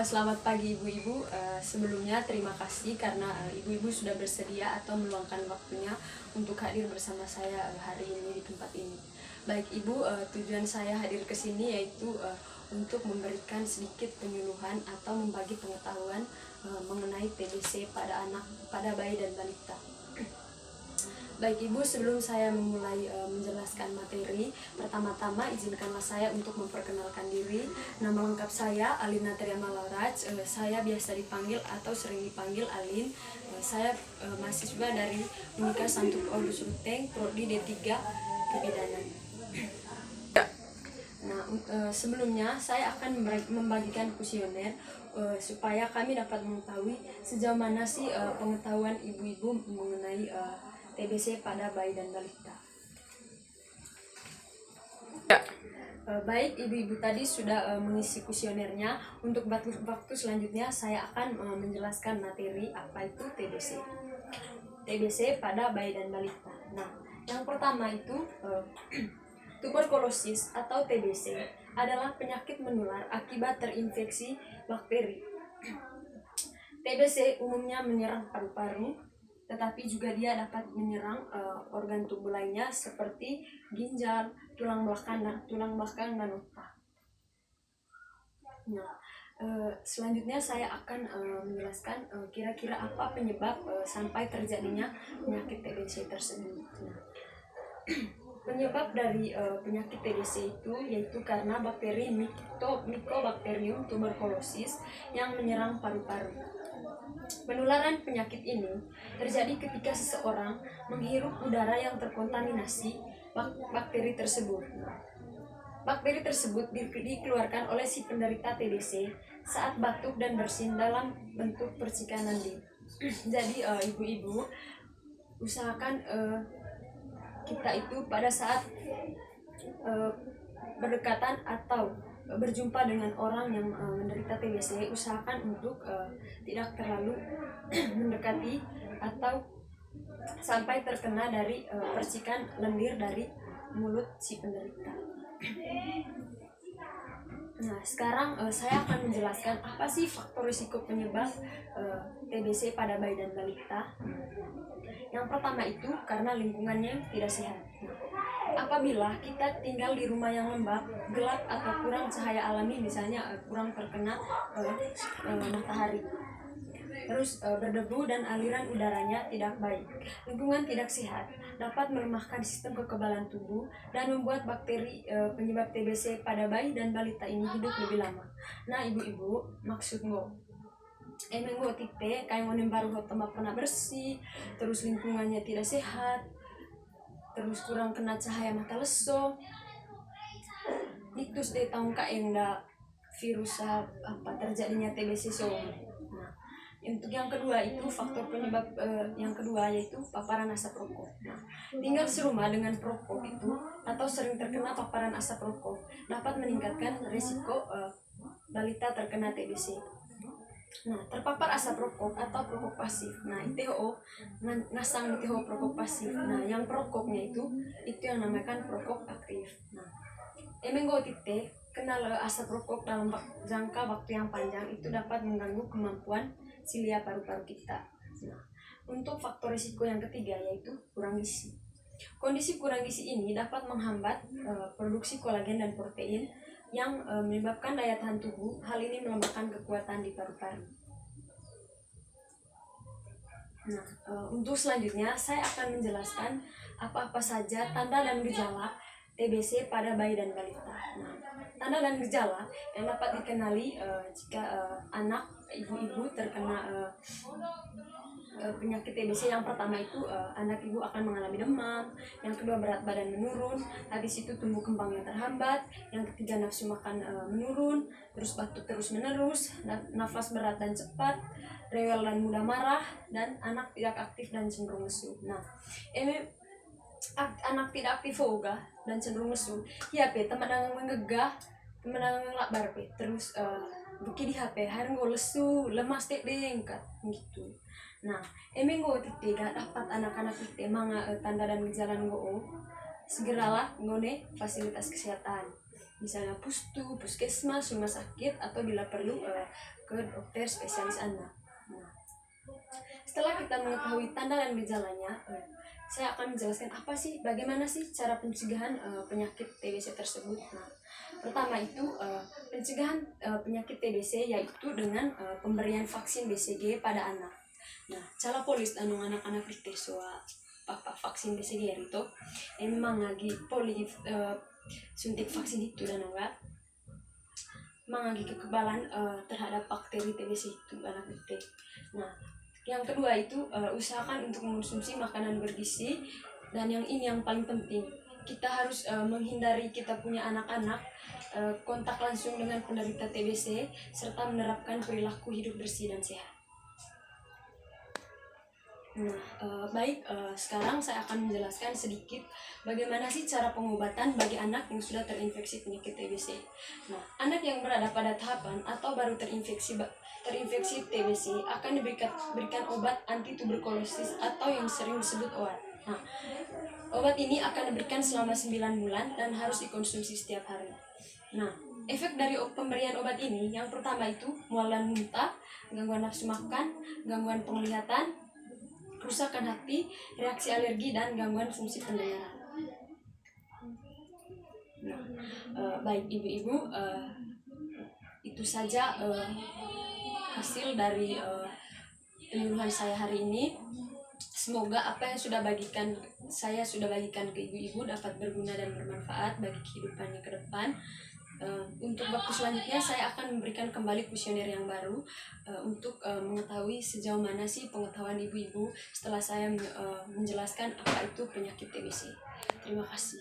Selamat pagi ibu-ibu. Sebelumnya terima kasih karena ibu-ibu sudah bersedia atau meluangkan waktunya untuk hadir bersama saya hari ini di tempat ini. Baik ibu, tujuan saya hadir ke sini yaitu untuk memberikan sedikit penyuluhan atau membagi pengetahuan mengenai TBC pada anak, pada bayi dan balita. Baik Ibu, sebelum saya memulai menjelaskan materi, pertama-tama izinkanlah saya untuk memperkenalkan diri. Nama lengkap saya Alina Triana Lauraj. Saya biasa dipanggil atau sering dipanggil Alin. Saya mahasiswa dari Unika Santuk August Ruteng, Prodi D3 Kebidanan. Nah, sebelumnya saya akan membagikan kuesioner supaya kami dapat mengetahui sejauh mana sih pengetahuan ibu-ibu mengenai TBC pada bayi dan balita. Baik, ibu-ibu tadi sudah mengisi kuesionernya. Untuk waktu selanjutnya saya akan menjelaskan materi apa itu TBC. TBC pada bayi dan balita. Nah, yang pertama itu tuberkulosis atau TBC adalah penyakit menular akibat terinfeksi bakteri. TBC umumnya menyerang paru-paru, tetapi juga dia dapat menyerang organ tubuh lainnya seperti ginjal, tulang belakang dan otak. Nah, selanjutnya saya akan menjelaskan kira-kira apa penyebab sampai terjadinya penyakit TBC tersebut. Nah, penyebab dari penyakit TBC itu yaitu karena bakteri Mycobacterium tuberculosis yang menyerang paru-paru. Penularan penyakit ini terjadi ketika seseorang menghirup udara yang terkontaminasi bakteri tersebut. Bakteri tersebut dikeluarkan oleh si penderita TBC saat batuk dan bersin dalam bentuk percikan nadi. Jadi ibu-ibu usahakan kita itu pada saat berdekatan atau berjumpa dengan orang yang menderita TBC, usahakan untuk tidak terlalu mendekati atau sampai terkena dari percikan lendir dari mulut si penderita. Nah, sekarang saya akan menjelaskan apa sih faktor risiko penyebab TBC pada bayi dan balita. Yang pertama itu karena lingkungannya tidak sehat. Apabila kita tinggal di rumah yang lembab, gelap atau kurang cahaya alami, misalnya kurang terkena matahari, terus berdebu dan aliran udaranya tidak baik, lingkungan tidak sehat, dapat melemahkan sistem kekebalan tubuh dan membuat bakteri penyebab TBC pada bayi dan balita ini hidup lebih lama. Nah ibu-ibu, maksud emang tipe kayak ngonim baru tempat pernah bersih, terus lingkungannya tidak sehat, terus kurang kena cahaya mata leso, ditus deh tahun yang da virus apa terjadinya TBC so. Nah, untuk yang kedua itu faktor penyebab yang kedua yaitu paparan asap rokok. Nah, tinggal serumah dengan perokok itu atau sering terkena paparan asap rokok dapat meningkatkan risiko balita terkena TBC. Nah, terpapar asap rokok atau perokok pasif. Nah, ITHO ngasang ITHO perokok pasif. Nah, yang perokoknya itu yang namakan perokok aktif. Nah, emenggotipe kenal asap rokok dalam jangka waktu yang panjang itu dapat mengganggu kemampuan silia paru-paru kita. Nah, untuk faktor risiko yang ketiga yaitu kurang gizi. Kondisi kurang gizi ini dapat menghambat produksi kolagen dan protein yang menyebabkan daya tahan tubuh. Hal ini melemahkan kekuatan di paru-paru. Nah, untuk selanjutnya saya akan menjelaskan apa-apa saja tanda dan gejala TBC pada bayi dan balita. Nah, tanda dan gejala yang dapat dikenali jika anak ibu-ibu terkena penyakit TBC. Yang pertama itu anak ibu akan mengalami demam, yang kedua berat badan menurun, habis itu tumbuh kembangnya terhambat, yang ketiga nafsu makan menurun, terus batuk terus menerus, nafas berat dan cepat, rewel dan mudah marah, dan anak tidak aktif dan cenderung lesu. Nah, ini anak tidak aktif juga dan cenderung lesu. Ya teman yang menggegah, teman yang lakbar terus buki di HP, hari gue lesu, lemas dengkat gitu. Nah, emang gue tiga dapat anak-anak itu emang tanda dan gejala gue segeralah ngone fasilitas kesehatan. misalnya puskesmas, rumah sakit, atau bila perlu ke dokter spesialis anak. Nah, setelah kita mengetahui tanda dan gejalanya, saya akan menjelaskan bagaimana sih cara pencegahan penyakit TBC tersebut. Nah, pertama itu pencegahan penyakit TBC yaitu dengan pemberian vaksin BCG pada anak. Nah, cara polis anu anak-anak di tesoa papa vaksin BCG itu emang lagi poli suntik vaksin itu dan enggak mengagi kekebalan terhadap bakteri TBC itu anak itu. Nah, yang kedua itu usahakan untuk mengonsumsi makanan bergizi, dan ini yang paling penting, kita harus menghindari kita punya anak-anak kontak langsung dengan penderita TBC serta menerapkan perilaku hidup bersih dan sehat. Nah, sekarang saya akan menjelaskan sedikit bagaimana sih cara pengobatan bagi anak yang sudah terinfeksi penyakit TBC. Nah, anak yang berada pada tahapan atau baru terinfeksi TBC akan diberikan obat anti tuberkulosis atau yang sering disebut OAT. Nah, obat ini akan diberikan selama 9 bulan dan harus dikonsumsi setiap hari. Nah, efek dari pemberian obat ini yang pertama itu mual dan muntah, gangguan nafsu makan, gangguan penglihatan, kerusakan hati, reaksi alergi, dan gangguan fungsi pendengaran. Nah, baik ibu-ibu, itu saja hasil dari penyuluhan saya hari ini. Semoga apa yang saya sudah bagikan ke ibu-ibu dapat berguna dan bermanfaat bagi kehidupannya ke depan. Untuk waktu selanjutnya saya akan memberikan kembali kuesioner yang baru untuk mengetahui sejauh mana sih pengetahuan ibu-ibu setelah saya menjelaskan apa itu penyakit TBC. Terima kasih.